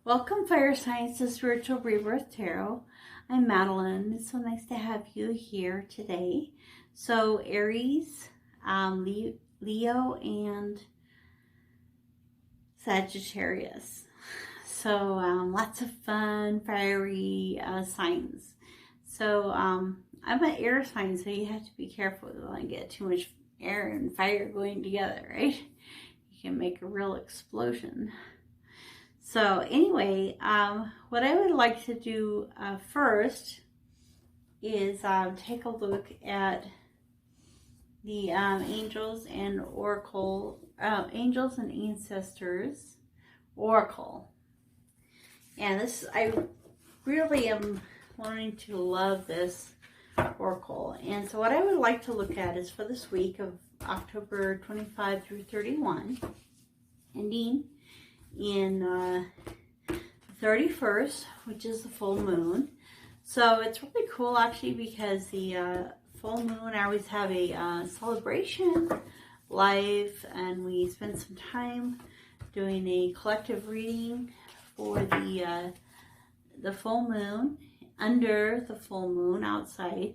Welcome, Fire Signs, to Spiritual Rebirth Tarot. I'm Madelyn. It's so nice to have you here today. So, Aries, Leo, and Sagittarius. So, lots of fun, fiery signs. So, I'm an air sign, so you have to be careful. You don't want to get too much air and fire going together, right? You can make a real explosion. So anyway, what I would like to do first is take a look at the Angels and Oracle, Angels and Ancestors Oracle. And this, I really am learning to love this Oracle. And so what I would like to look at is for this week of October 25 through 31, ending in the 31st, which is the full moon. So it's really cool actually, because the full moon, I always have a celebration live, and we spend some time doing a collective reading for the full moon, under the full moon outside.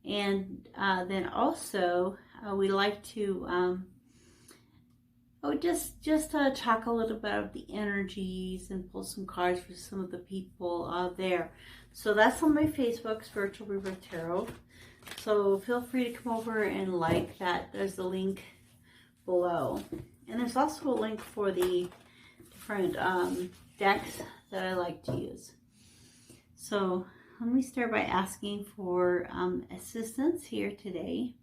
And then also we like to just talk a little bit of the energies and pull some cards for some of the people there. So that's on my Facebook, Spiritual Rebirth Tarot. So feel free to come over and like that. There's the link below. And there's also a link for the different decks that I like to use. So let me start by asking for assistance here today.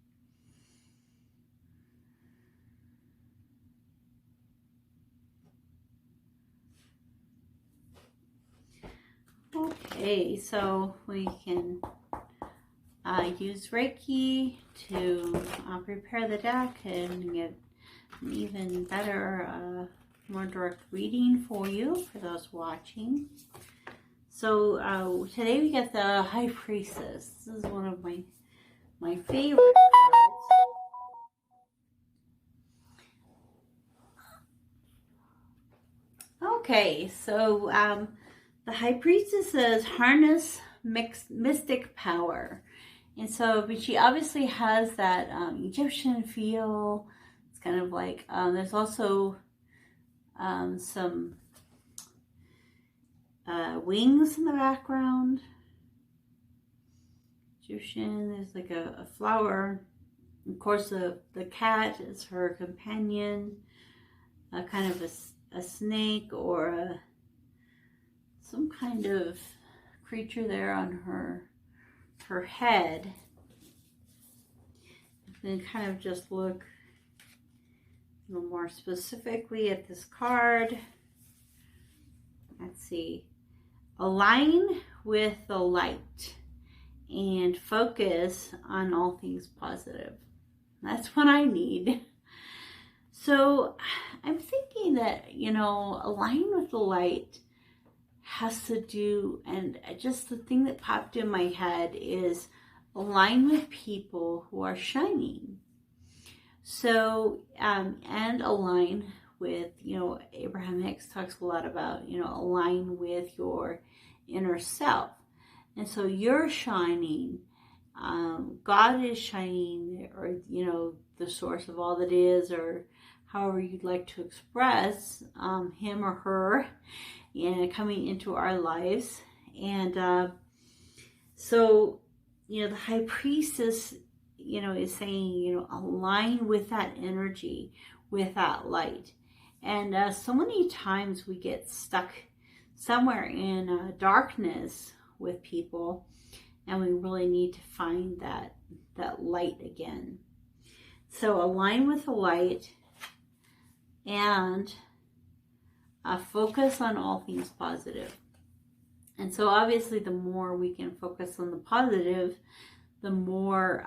Okay, so we can use Reiki to prepare the deck and get an even better, more direct reading for you, for those watching. So today we get the High Priestess. This is one of my favorite cards. Okay, so the High Priestess says harness mystic power. And so, but she obviously has that Egyptian feel. It's kind of like, there's also some wings in the background. Egyptian, there's like a flower. Of course, the cat is her companion. Kind of a snake or some kind of creature there on her head. Then kind of just look a little more specifically at this card. Let's see. Align with the light and focus on all things positive. That's what I need. So I'm thinking that, you know, align with the light has to do, and just the thing that popped in my head is align with people who are shining. So, and align with, you know, Abraham Hicks talks a lot about, you know, align with your inner self. And so you're shining, God is shining, or, you know, the source of all that is, or however you'd like to express him or her, and coming into our lives. And so, you know, the High Priestess, you know, is saying, you know, align with that energy, with that light. And so many times we get stuck somewhere in darkness with people, and we really need to find that light again. So align with the light and focus on all things positive. And so obviously the more we can focus on the positive, the more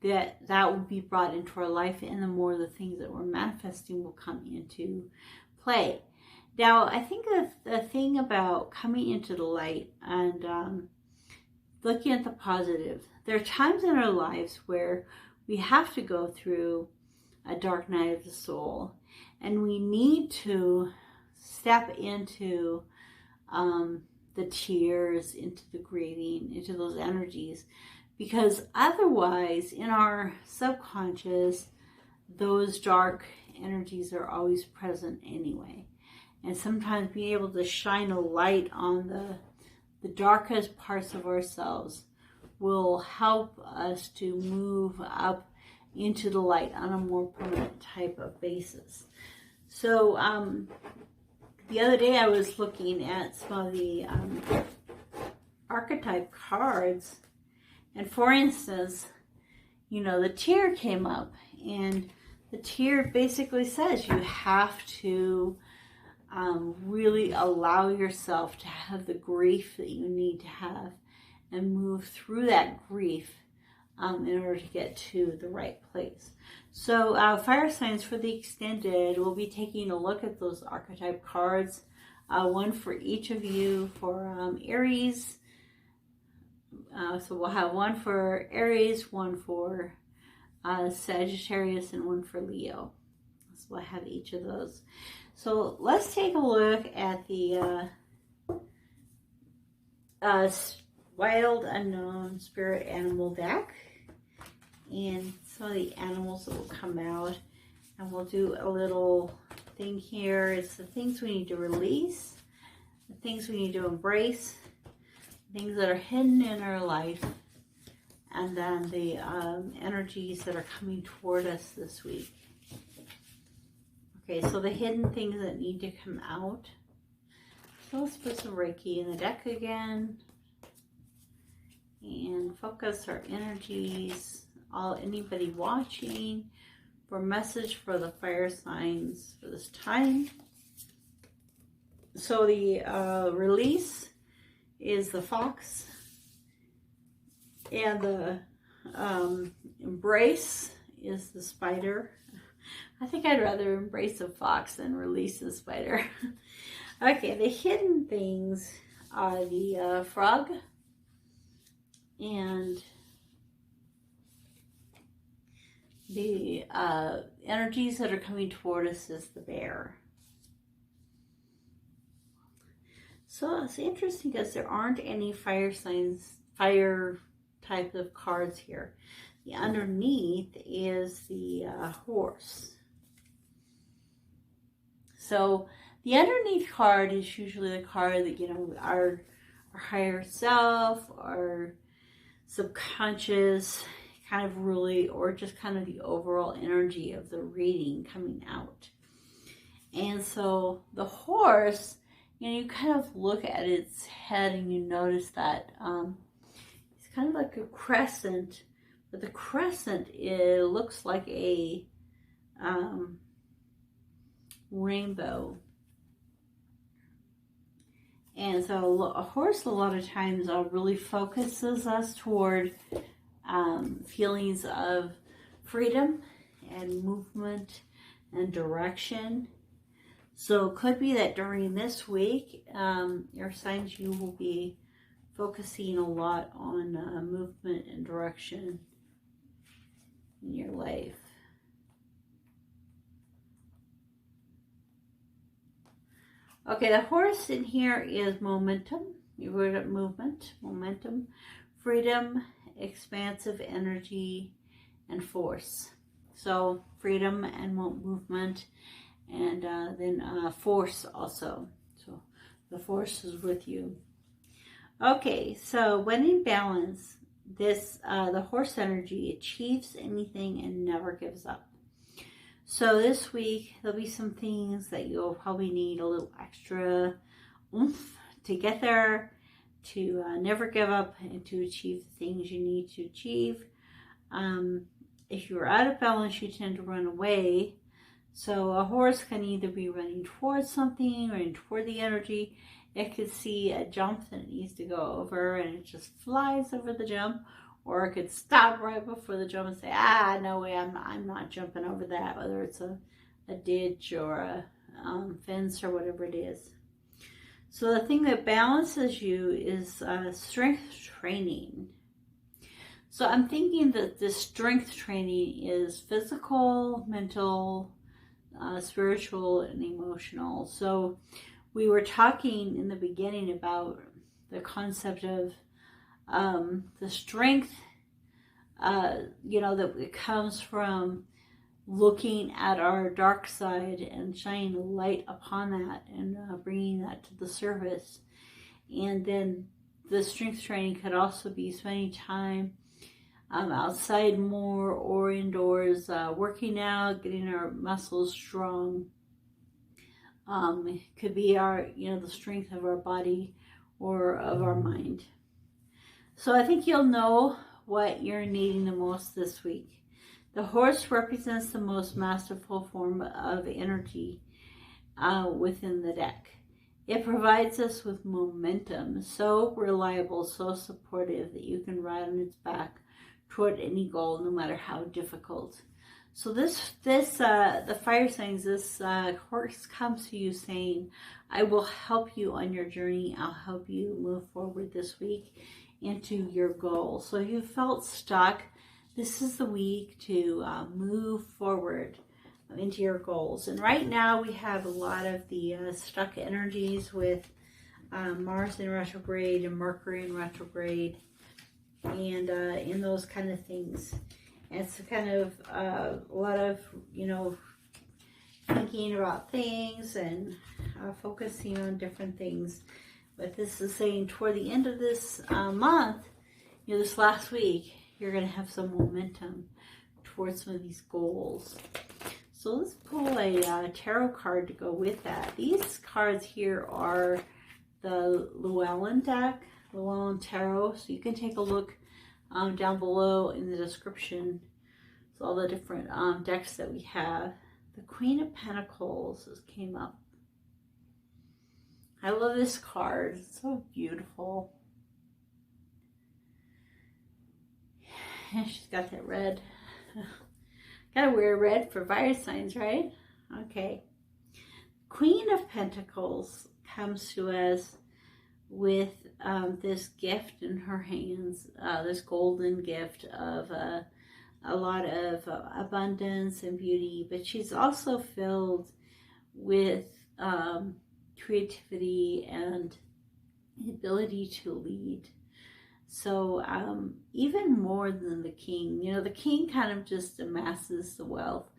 that will be brought into our life, and the more the things that we're manifesting will come into play. Now, I think the thing about coming into the light and looking at the positive, there are times in our lives where we have to go through a dark night of the soul, and we need to step into the tears, into the grieving, into those energies, because otherwise in our subconscious, those dark energies are always present anyway. And sometimes being able to shine a light on the darkest parts of ourselves will help us to move up into the light on a more permanent type of basis. So the other day I was looking at some of the archetype cards, and for instance, you know, the tear came up, and the tear basically says you have to really allow yourself to have the grief that you need to have and move through that grief in order to get to the right place. So fire signs for the extended, we'll be taking a look at those archetype cards, one for each of you for Aries. So we'll have one for Aries, one for Sagittarius, and one for Leo. So we'll have each of those. So let's take a look at the Wild Unknown Spirit Animal deck and some of the animals that will come out. And we'll do a little thing here. It's the things we need to release, the things we need to embrace, things that are hidden in our life, and then the energies that are coming toward us this week. Okay, so the hidden things that need to come out. So let's put some Reiki in the deck again and focus our energies, anybody watching, for message for the fire signs for this time. So the release is the fox, and the embrace is the spider. I think I'd rather embrace a fox than release a spider. Okay, the hidden things are the frog, and the energies that are coming toward us is the bear. So it's interesting because there aren't any fire signs, fire type of cards here. The underneath is the horse. So the underneath card is usually the card that, you know, our higher self, our subconscious, kind of really, or just kind of the overall energy of the reading coming out. And so the horse, you know, you kind of look at its head and you notice that it's kind of like a crescent, but the crescent, it looks like a rainbow. And so a horse a lot of times really focuses us toward feelings of freedom and movement and direction. So it could be that during this week, your signs, you will be focusing a lot on movement and direction in your life. Okay, the horse in here is momentum. You wrote up movement, momentum, freedom, expansive energy, and force. So freedom and movement, and then force also. So the force is with you. Okay, so when in balance, this the horse energy achieves anything and never gives up. So this week, there'll be some things that you'll probably need a little extra oomph to get there, to never give up, and to achieve the things you need to achieve. If you're out of balance, you tend to run away. So a horse can either be running towards something or toward the energy. It could see a jump that it needs to go over and it just flies over the jump. Or it could stop right before the jump and say, no way, I'm not jumping over that, whether it's a ditch or a fence or whatever it is. So the thing that balances you is strength training. So I'm thinking that this strength training is physical, mental, spiritual and emotional. So we were talking in the beginning about the concept of the strength, you know, that it comes from looking at our dark side and shining light upon that and bringing that to the surface. And then the strength training could also be spending time outside more or indoors, working out, getting our muscles strong. It could be our, you know, the strength of our body or of our mind. So I think you'll know what you're needing the most this week. The horse represents the most masterful form of energy within the deck. It provides us with momentum, so reliable, so supportive that you can ride on its back toward any goal, no matter how difficult. So the fire signs, this horse comes to you saying, I will help you on your journey. I'll help you move forward this week into your goal. So if you felt stuck, this is the week to move forward into your goals. And right now we have a lot of the stuck energies with Mars in retrograde and Mercury in retrograde, and in those kind of things. And it's kind of a lot of, you know, thinking about things and focusing on different things. But this is saying toward the end of this month, you know, this last week, you're going to have some momentum towards some of these goals. So let's pull a tarot card to go with that. These cards here are the Llewellyn deck, Llewellyn Tarot. So you can take a look down below in the description. So all the different decks that we have. The Queen of Pentacles came up. I love this card. It's so beautiful. She's got that red. Gotta wear red for fire signs, right? Okay. Queen of Pentacles comes to us with this gift in her hands, this golden gift of a lot of abundance and beauty, but she's also filled with creativity and the ability to lead. So even more than the king, you know, the king kind of just amasses the wealth,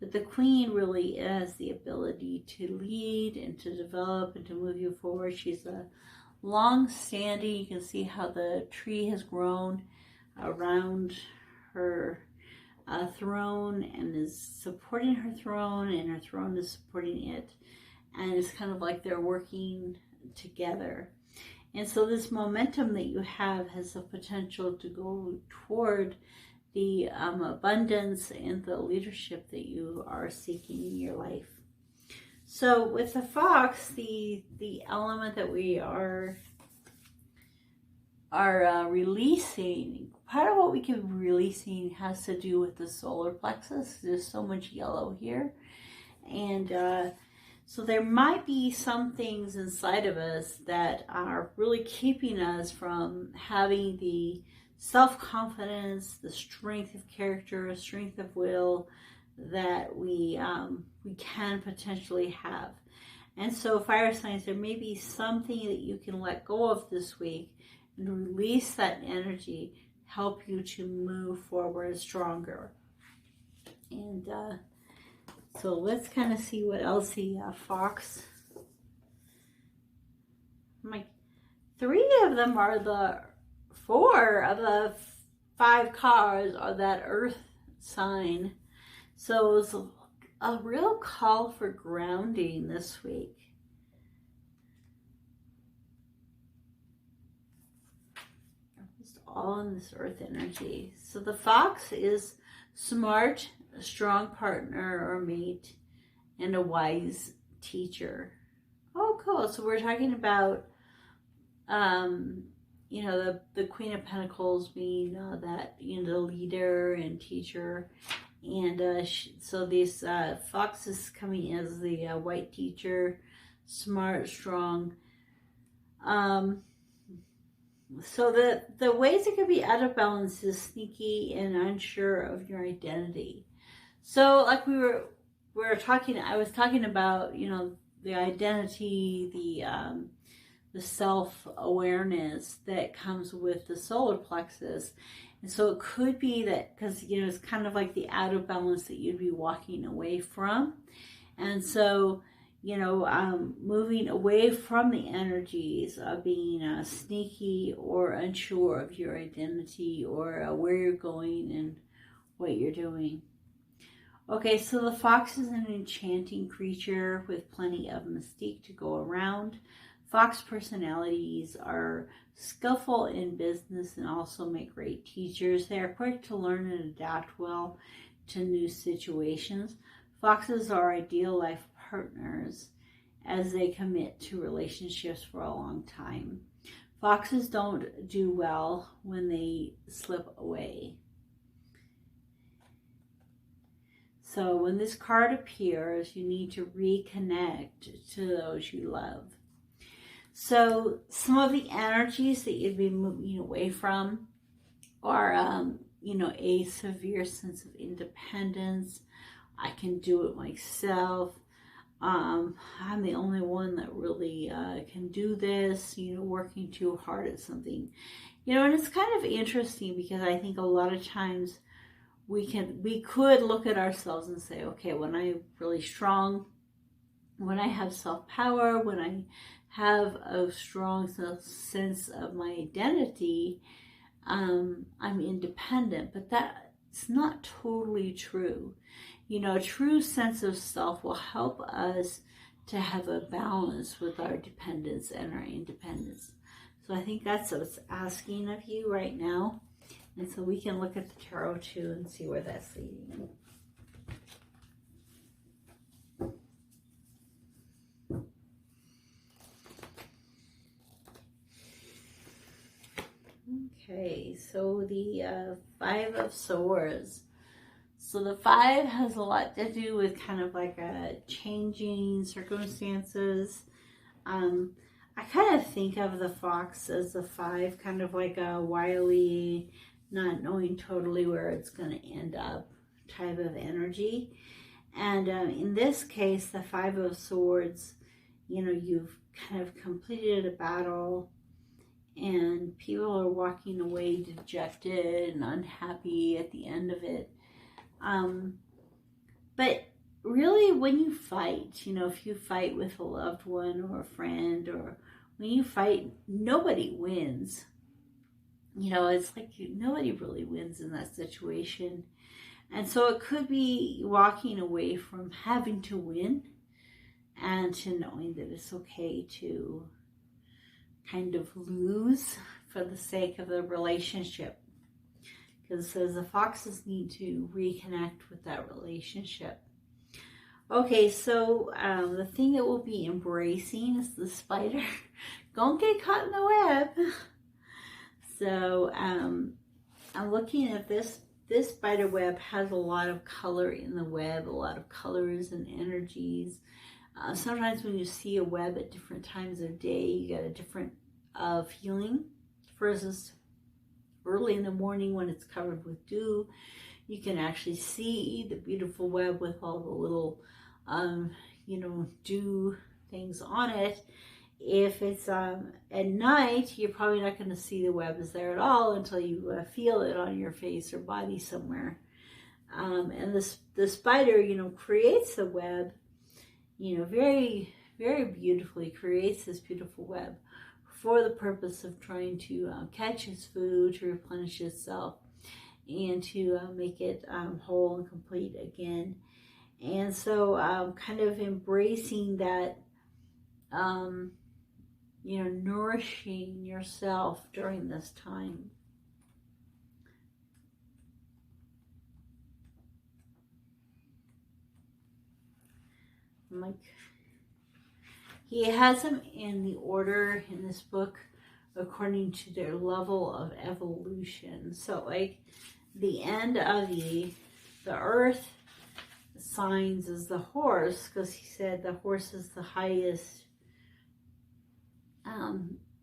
but the queen really has the ability to lead and to develop and to move you forward. She's a long-standing, you can see how the tree has grown around her throne and is supporting her throne, and her throne is supporting it, and it's kind of like they're working together. And so this momentum that you have has the potential to go toward the abundance and the leadership that you are seeking in your life. So with the fox, the element that we are releasing, part of what we can be releasing has to do with the solar plexus. There's so much yellow here. And so there might be some things inside of us that are really keeping us from having the self-confidence, the strength of character, strength of will that we can potentially have. And so fire signs, there may be something that you can let go of this week and release that energy, help you to move forward stronger. And so let's kind of see what else the fox. Three of them are the 4 of the 5 cards are that earth sign. So it's a real call for grounding this week. Just all in this earth energy. So the fox is smart, a strong partner or mate, and a wise teacher. Oh, cool. So we're talking about, you know, the Queen of Pentacles being that, you know, the leader and teacher. And so this fox is coming as the white teacher, smart, strong. So the ways it could be out of balance is sneaky and unsure of your identity. So like we were I was talking about, you know, the identity, the self-awareness that comes with the solar plexus. And so it could be that, because, you know, it's kind of like the out of balance that you'd be walking away from. And so, you know, moving away from the energies of being sneaky or unsure of your identity or where you're going and what you're doing. Okay, so the fox is an enchanting creature with plenty of mystique to go around. Fox personalities are skillful in business and also make great teachers. They are quick to learn and adapt well to new situations. Foxes are ideal life partners as they commit to relationships for a long time. Foxes don't do well when they slip away. So when this card appears, you need to reconnect to those you love. So some of the energies that you'd be moving away from are, you know, a severe sense of independence. I can do it myself. I'm the only one that really can do this, you know, working too hard at something. You know, and it's kind of interesting because I think a lot of times we could look at ourselves and say, okay, when I'm really strong, when I have self-power, when I have a strong sense of my identity, I'm independent. But that's not totally true. You know, a true sense of self will help us to have a balance with our dependence and our independence. So I think that's what it's asking of you right now. And so we can look at the tarot too and see where that's leading. Okay, so the Five of Swords. So the 5 has a lot to do with kind of like changing circumstances. I kind of think of the fox as the 5, kind of like a wily, not knowing totally where it's going to end up type of energy. And in this case, the 5 of Swords, you know, you've kind of completed a battle and people are walking away dejected and unhappy at the end of it. But really when you fight, you know, if you fight with a loved one or a friend, or when you fight, nobody wins. You know, it's like nobody really wins in that situation. And so it could be walking away from having to win and to knowing that it's okay to kind of lose for the sake of the relationship. Because it says the foxes need to reconnect with that relationship. Okay, so the thing that we'll be embracing is the spider. Don't get caught in the web. So I'm looking at this. This spider web has a lot of color in the web, a lot of colors and energies. Sometimes when you see a web at different times of day, you get a different feeling. Versus early in the morning when it's covered with dew, you can actually see the beautiful web with all the little, you know, dew things on it. If it's at night, you're probably not going to see the web is there at all until you feel it on your face or body somewhere. And the spider, you know, creates the web, you know, very, very beautifully creates this beautiful web for the purpose of trying to catch its food, to replenish itself, and to make it whole and complete again. And so kind of embracing that, you know, nourishing yourself during this time. He has them in the order in this book according to their level of evolution. So like the end of the earth signs is the horse, because he said the horse is the highest.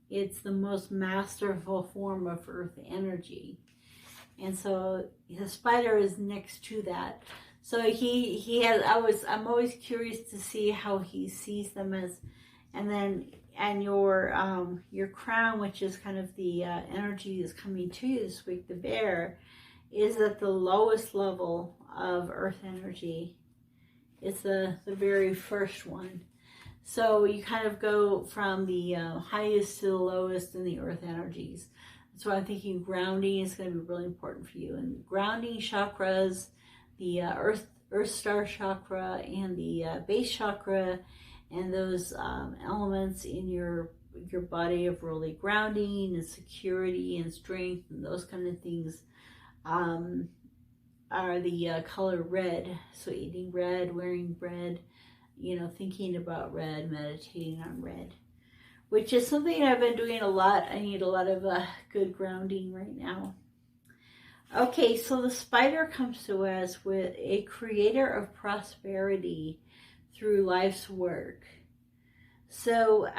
It's the most masterful form of earth energy. And so the spider is next to that. So I'm always curious to see how he sees them as, and your crown, which is kind of the energy that's coming to you this week, the bear, is at the lowest level of earth energy. It's the very first one. So you kind of go from the highest to the lowest in the earth energies. So I'm thinking grounding is going to be really important for you. And grounding chakras, the earth star chakra and the base chakra, and those elements in your body of really grounding and security and strength and those kind of things are the color red. So eating red, wearing red, thinking about red, meditating on red, which is something I've been doing a lot. I need a lot of good grounding right now. Okay, so the spider comes to us with a creator of prosperity through life's work. So,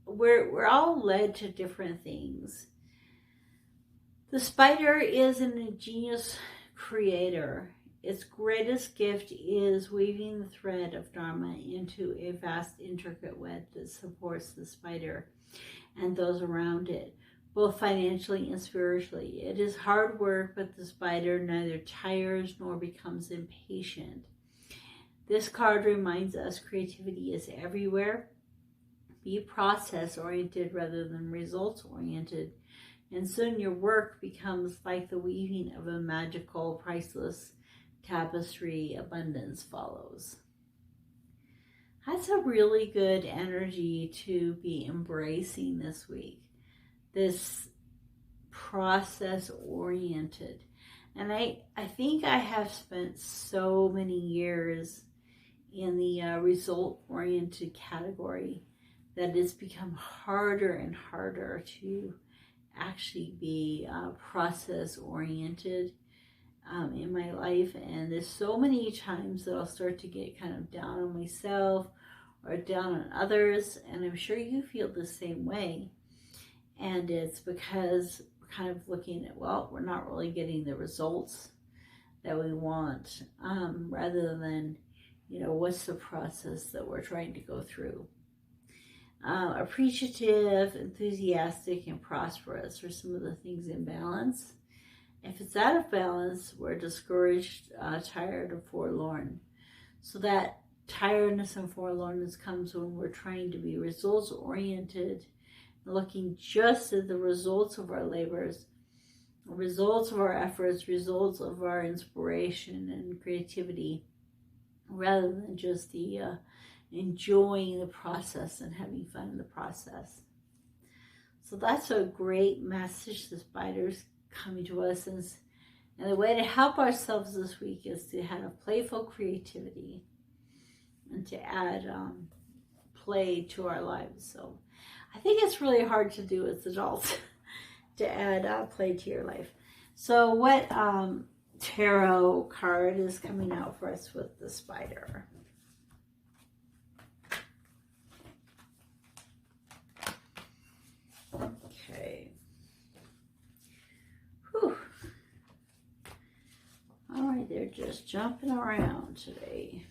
we're all led to different things. The spider is an ingenious creator. Its greatest gift is weaving the thread of Dharma into a vast, intricate web that supports the spider and those around it, both financially and spiritually. It is hard work, but the spider neither tires nor becomes impatient. This card reminds us creativity is everywhere. Be process-oriented rather than results-oriented, and soon your work becomes like the weaving of a magical, priceless tapestry. Abundance follows. That's a really good energy to be embracing this week. This process-oriented. And I think I have spent so many years in the result-oriented category that it's become harder and harder to actually be process-oriented in my life. And there's so many times that I'll start to get kind of down on myself or down on others, and I'm sure you feel the same way. And it's because we're kind of looking at, well, we're not really getting the results that we want, rather than, what's the process that we're trying to go through. Appreciative, enthusiastic, and prosperous are some of the things in balance. If it's out of balance, we're discouraged, tired, or forlorn. So that tiredness and forlornness comes when we're trying to be results-oriented, looking just at the results of our labors, results of our efforts, results of our inspiration and creativity, rather than just the enjoying the process and having fun in the process. So that's a great message the spider's coming to us. And the way to help ourselves this week is to have playful creativity and to add play to our lives. So I think it's really hard to do as adults to add play to your life. So what tarot card is coming out for us with the spider? Okay. Whew. All right, they're just jumping around today.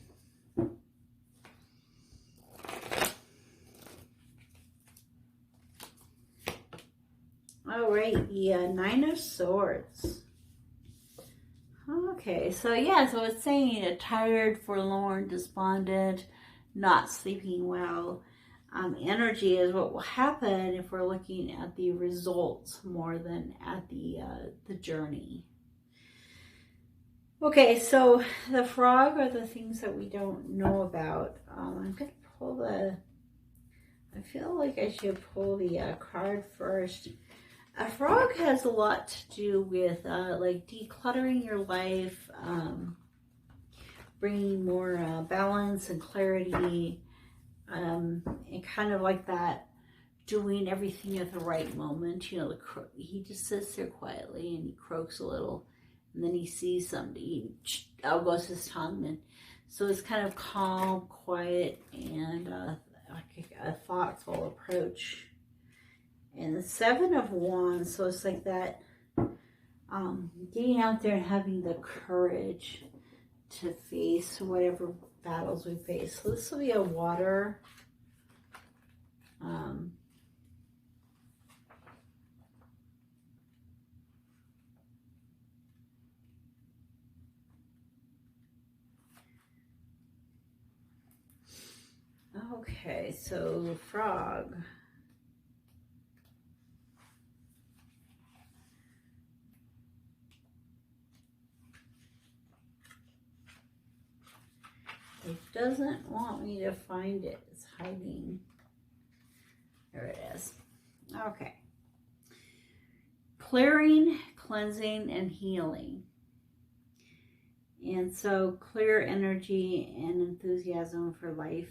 All right, the Nine of Swords. Okay, so it's saying tired, forlorn, despondent, not sleeping well. Energy is what will happen if we're looking at the results more than at the journey. Okay, so the frog are the things that we don't know about. I'm going to pull I feel like I should pull the card first. A frog has a lot to do with like decluttering your life, bringing more balance and clarity, and kind of like that, doing everything at the right moment. He just sits there quietly and he croaks a little, and then he sees something to eat. Out goes his tongue, and so it's kind of calm, quiet, and like a thoughtful approach. And the Seven of Wands, so it's like that getting out there and having the courage to face whatever battles we face. So this will be a water. Okay, so frog. It doesn't want me to find it. It's hiding. There it is. Okay. Clearing, cleansing, and healing. And so clear energy and enthusiasm for life.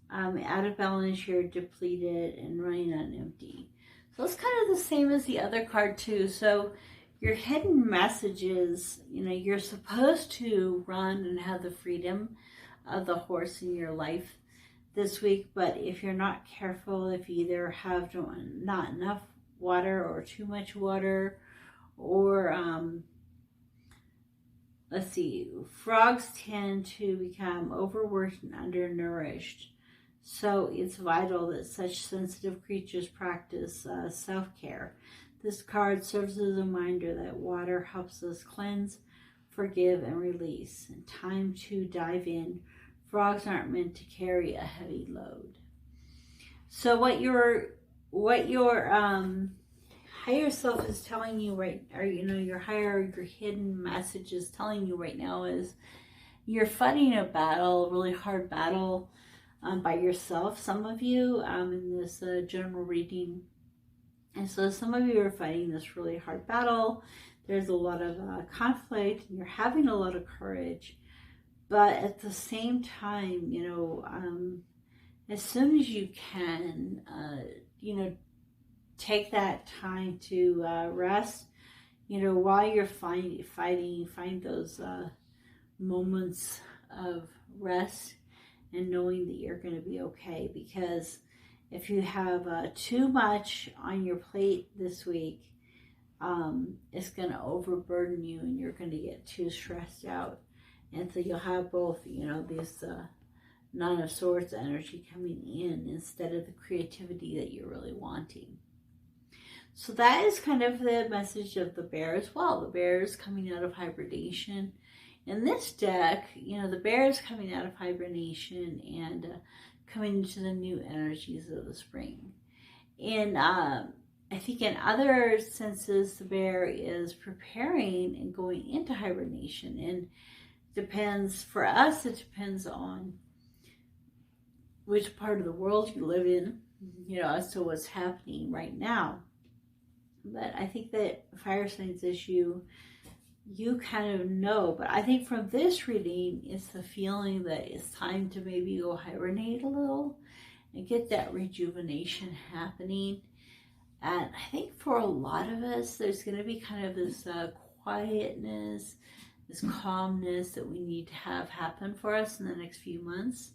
Out of balance, you're depleted and running on empty. So it's kind of the same as the other card too. So your hidden messages, you know, you're supposed to run and have the freedom of the horse in your life this week. But if you're not careful, if you either have not enough water or too much water, or let's see, frogs tend to become overworked and undernourished. So it's vital that such sensitive creatures practice self-care. This card serves as a reminder that water helps us cleanse, forgive, and release. And time to dive in. Frogs aren't meant to carry a heavy load. So what your higher self is telling you right, or your hidden message is telling you right now is you're fighting a battle, a really hard battle by yourself. Some of you in this general reading. And so some of you are fighting this really hard battle. There's a lot of conflict, and you're having a lot of courage. But at the same time, as soon as you can, take that time to rest. While you're fighting, find those moments of rest and knowing that you're going to be okay. Because if you have too much on your plate this week, it's going to overburden you and you're going to get too stressed out. And so you'll have both, this Nine of Swords energy coming in instead of the creativity that you're really wanting. So that is kind of the message of the bear as well. The bear is coming out of hibernation. In this deck, the bear is coming out of hibernation and coming into the new energies of the spring. And I think in other senses, the bear is preparing and going into hibernation. And for us, it depends on which part of the world you live in, as to what's happening right now. But I think that fire signs issue, you kind of know. But I think from this reading, it's the feeling that it's time to maybe go hibernate a little and get that rejuvenation happening. And I think for a lot of us, there's going to be kind of this quietness, this calmness that we need to have happen for us in the next few months.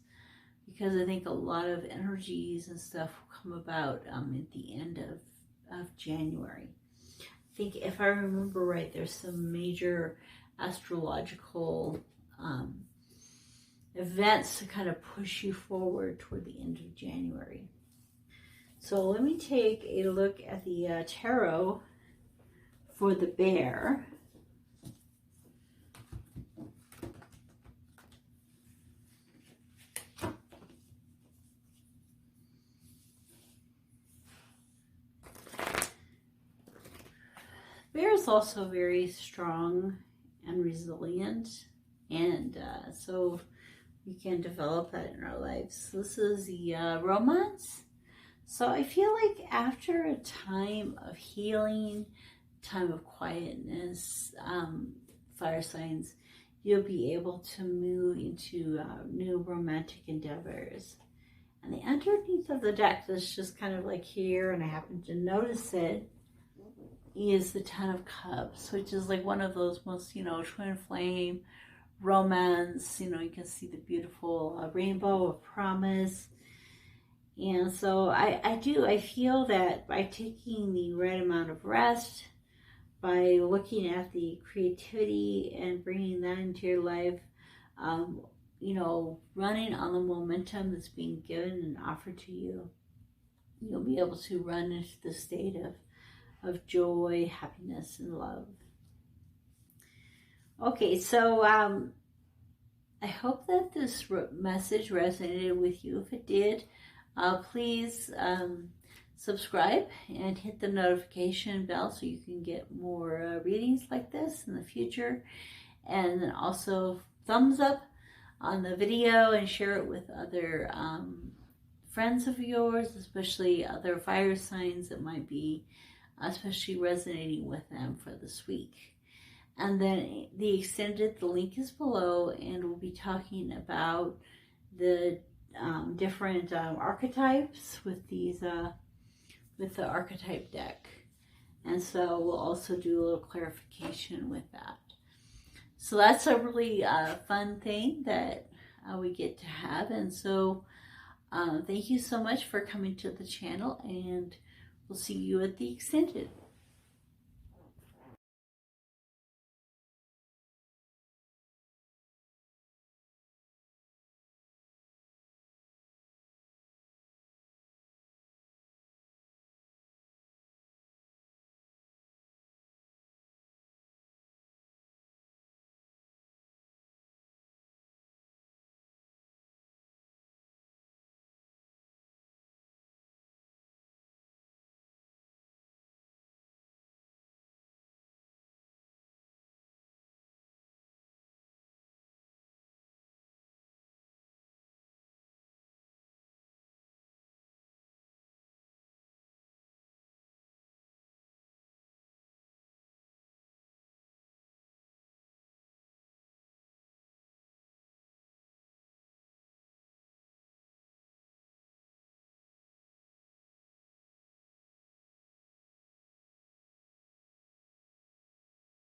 Because I think a lot of energies and stuff will come about at the end of January. I think if I remember right, there's some major astrological events to kind of push you forward toward the end of January. So let me take a look at the tarot for the bear. Bear is also very strong and resilient, and so we can develop that in our lives. This is the romance. So I feel like after a time of healing, time of quietness, fire signs, you'll be able to move into new romantic endeavors. And the underneath of the deck that's just kind of like here, and I happen to notice it, is the Ten of Cups, which is like one of those most, twin flame romance. You can see the beautiful rainbow of promise. And so I feel that by taking the right amount of rest, by looking at the creativity and bringing that into your life, you know, running on the momentum that's being given and offered to you, you'll be able to run into the state of joy, happiness, and love. Okay, so I hope that this message resonated with you. If it did, please subscribe and hit the notification bell so you can get more readings like this in the future. And then also thumbs up on the video and share it with other friends of yours, especially other fire signs that might be especially resonating with them for this week. And then the extended, the link is below, and we'll be talking about the different archetypes with these with the archetype deck. And so we'll also do a little clarification with that. So that's a really fun thing that we get to have. And so thank you so much for coming to the channel, and we'll see you at the extended.